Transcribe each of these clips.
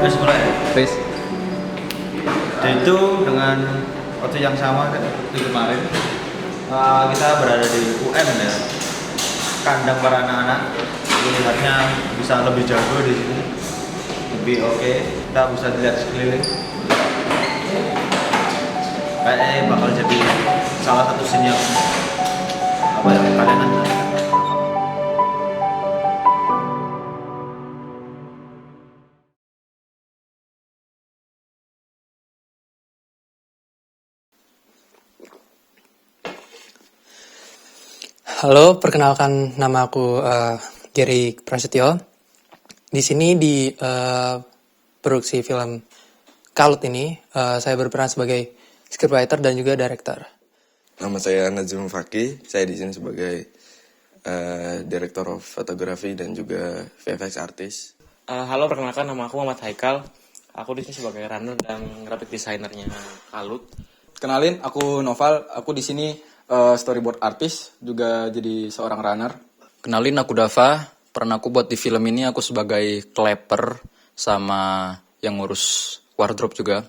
Wes mulai ya? Wes. Dan itu dengan waktu yang sama seperti kemarin kita berada di UM ya, kandang para anak-anak. Melihatnya bisa lebih jago di sini, lebih oke. Kita bisa lihat sekeliling. Kayaknya bakal jadi salah satu scene yang apa ya, kalian nanti. Halo, perkenalkan nama aku Gary Prasetyo. Di sini di produksi film Kalut ini saya berperan sebagai scriptwriter dan juga director. Nama saya Najim Fakih. Saya di sini sebagai director of photography dan juga VFX artist. Halo, perkenalkan nama aku Muhammad Haikal. Aku di sini sebagai runner dan graphic designernya Kalut. Kenalin, aku Noval. Aku di sini storyboard artist, juga jadi seorang runner. Kenalin, aku Dava. Peran aku buat di film ini aku sebagai clapper sama yang ngurus wardrobe juga.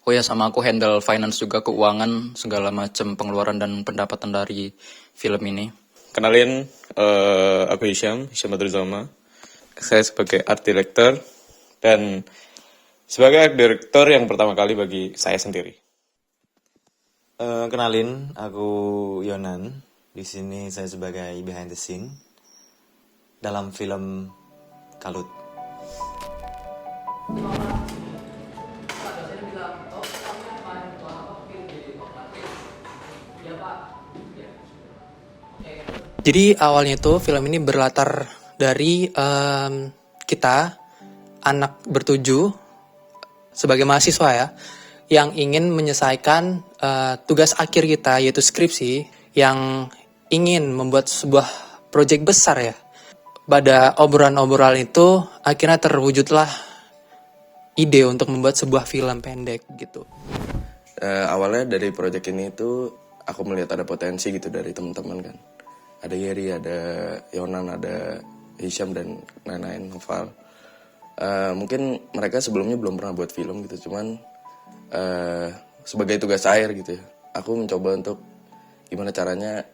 Oh ya, sama aku handle finance juga, keuangan, segala macam pengeluaran dan pendapatan dari film ini. Kenalin, aku Hisham Badruzama. Saya sebagai art director dan sebagai art director yang pertama kali bagi saya sendiri. Kenalin, aku Yonan. Di sini saya sebagai behind the scene dalam film Kalut. Jadi awalnya itu film ini berlatar dari kita anak bertujuh sebagai mahasiswa ya, yang ingin menyelesaikan tugas akhir kita, yaitu skripsi, yang ingin membuat sebuah proyek besar ya. Pada obrolan-obrolan itu akhirnya terwujudlah ide untuk membuat sebuah film pendek gitu. Awalnya dari proyek ini itu aku melihat ada potensi gitu dari teman-teman kan. Ada Yeri, ada Yonan, ada Hisham dan lain-lain, Noval. Mungkin mereka sebelumnya belum pernah buat film gitu, cuman sebagai tugas akhir gitu ya, aku mencoba untuk gimana caranya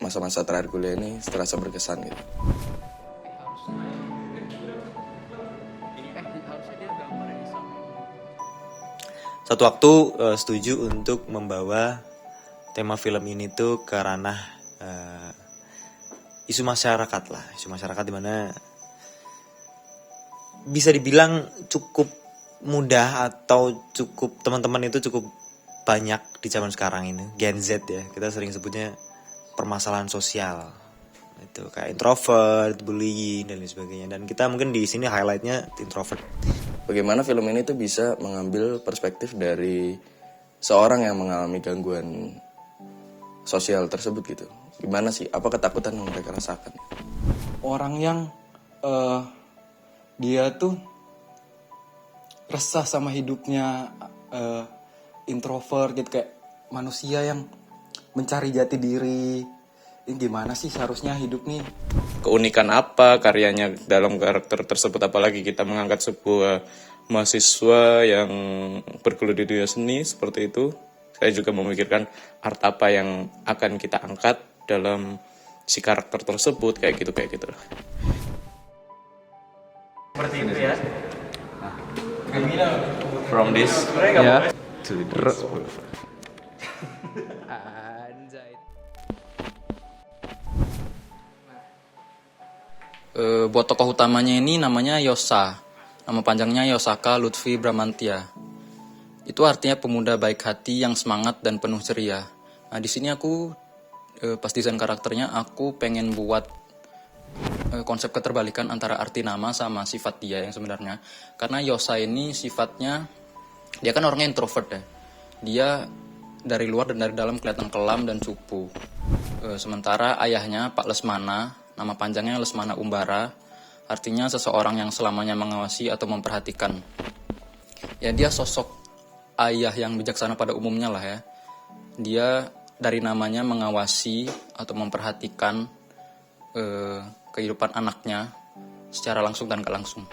masa-masa terakhir kuliah ini terasa berkesan gitu. Satu waktu setuju untuk membawa tema film ini tuh ke ranah isu masyarakat lah, isu masyarakat dimana bisa dibilang cukup mudah atau cukup teman-teman itu cukup banyak di zaman sekarang ini, Gen Z ya, kita sering sebutnya permasalahan sosial itu kayak introvert, bullying dan lain sebagainya, dan kita mungkin di sini highlightnya introvert. Bagaimana film ini tuh bisa mengambil perspektif dari seorang yang mengalami gangguan sosial tersebut gitu. Gimana sih, apa ketakutan yang mereka rasakan? Orang yang dia tuh resah sama hidupnya, introvert gitu, kayak manusia yang mencari jati diri. Ini gimana sih seharusnya hidup nih? Keunikan apa karyanya dalam karakter tersebut, apalagi kita mengangkat sebuah mahasiswa yang bergelut di dunia seni seperti itu. Saya juga memikirkan art apa yang akan kita angkat dalam si karakter tersebut, kayak gitu. Seperti itu ya. From this Ya. to this. Buat tokoh utamanya ini namanya Yosa. Nama panjangnya Yosaka Lutfi Bramantia. Itu artinya pemuda baik hati yang semangat dan penuh ceria. Nah, di sini aku pas desain karakternya aku pengen buat konsep keterbalikan antara arti nama sama sifat dia yang sebenarnya. Karena Yosa ini sifatnya, dia kan orangnya introvert ya. Dia dari luar dan dari dalam kelihatan kelam dan cupu. Sementara ayahnya Pak Lesmana, nama panjangnya Lesmana Umbara, artinya seseorang yang selamanya mengawasi atau memperhatikan. Ya, dia sosok ayah yang bijaksana pada umumnya lah ya. Dia dari namanya mengawasi atau memperhatikan kehidupan anaknya secara langsung dan gak langsung.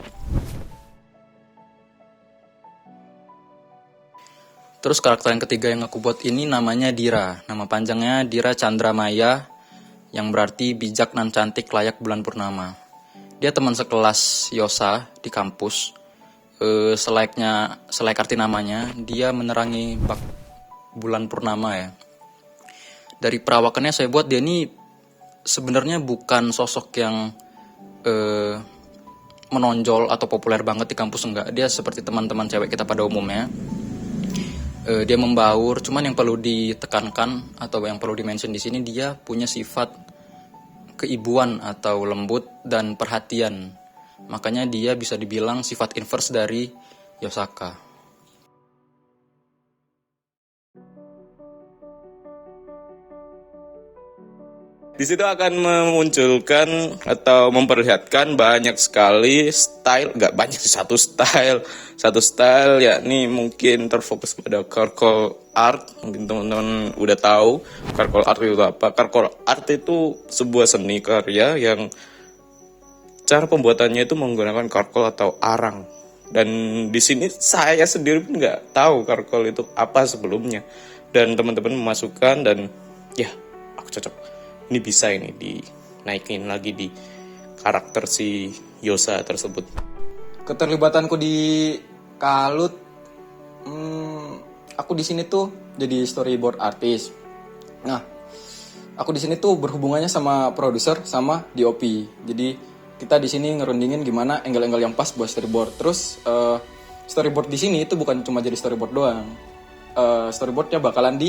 Terus karakter yang ketiga yang aku buat ini namanya Dira. Nama panjangnya Dira Chandra Maya, yang berarti bijak nan cantik layak bulan purnama. Dia teman sekelas Yosa di kampus. Selaik arti namanya, dia menerangi bak bulan purnama ya. Dari perawakannya saya buat dia ini sebenarnya bukan sosok yang menonjol atau populer banget di kampus, enggak. Dia seperti teman-teman cewek kita pada umumnya. Dia membaur, cuman yang perlu ditekankan atau yang perlu dimention di sini, dia punya sifat keibuan atau lembut dan perhatian. Makanya dia bisa dibilang sifat inverse dari Yosaka. Di situ akan memunculkan atau memperlihatkan banyak sekali style, nggak banyak sih, satu style yakni mungkin terfokus pada charcoal art. Mungkin teman-teman udah tahu charcoal art itu apa. Charcoal art itu sebuah seni karya yang cara pembuatannya itu menggunakan charcoal atau arang. Dan di sini saya sendiri pun nggak tahu charcoal itu apa sebelumnya. Dan teman-teman memasukkan dan ya aku cocok. Ini bisa ini dinaikin lagi di karakter si Yosa tersebut. Keterlibatanku di Kalut, aku di sini tuh jadi storyboard artist. Nah, aku di sini tuh berhubungannya sama produser sama DOP. Jadi kita di sini ngerundingin gimana angle-angle yang pas buat storyboard. Terus storyboard di sini itu bukan cuma jadi storyboard doang. Storyboardnya bakalan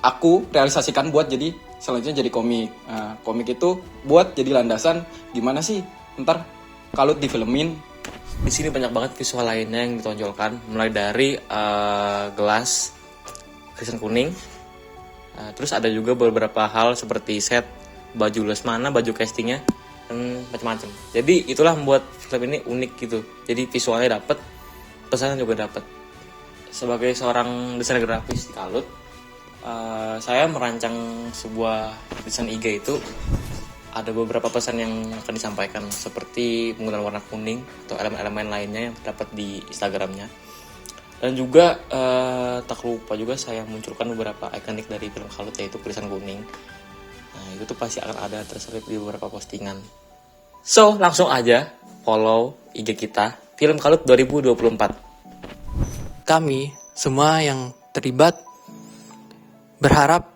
aku realisasikan buat jadi selanjutnya jadi komik. Nah, komik itu buat jadi landasan gimana sih ntar Kalut difilmin. Di sini banyak banget visual lainnya yang ditonjolkan, mulai dari gelas krisan kuning. Terus ada juga beberapa hal seperti set, baju Lesmana, baju castingnya, dan macam-macam. Jadi itulah membuat film ini unik gitu. Jadi visualnya dapet, pesannya juga dapet. Sebagai seorang desainer grafis di Kalut, saya merancang sebuah desain IG itu ada beberapa pesan yang akan disampaikan, seperti penggunaan warna kuning atau elemen-elemen lainnya yang terdapat di Instagramnya. Dan juga tak lupa juga saya munculkan beberapa ikonik dari film Kalut, yaitu tulisan kuning. Nah, itu tuh pasti akan ada terselip di beberapa postingan. So, langsung aja follow IG kita, Film Kalut 2024. Kami semua yang terlibat berharap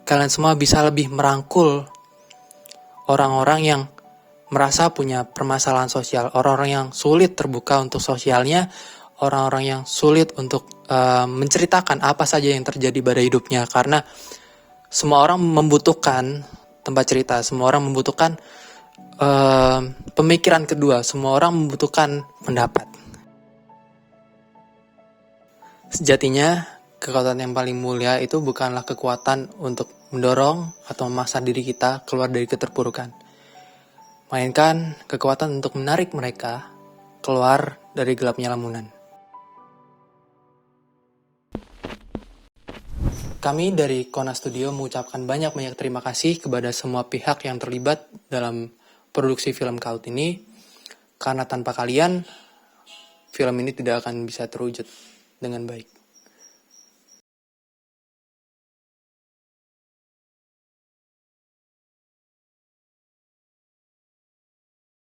kalian semua bisa lebih merangkul orang-orang yang merasa punya permasalahan sosial, orang-orang yang sulit terbuka untuk sosialnya, orang-orang yang sulit untuk menceritakan apa saja yang terjadi pada hidupnya, karena semua orang membutuhkan tempat cerita, semua orang membutuhkan pemikiran kedua, semua orang membutuhkan pendapat. Sejatinya kekuatan yang paling mulia itu bukanlah kekuatan untuk mendorong atau memaksa diri kita keluar dari keterpurukan, melainkan kekuatan untuk menarik mereka keluar dari gelapnya lamunan. Kami dari Kona Studio mengucapkan banyak-banyak terima kasih kepada semua pihak yang terlibat dalam produksi film Kalut ini, karena tanpa kalian, film ini tidak akan bisa terwujud dengan baik.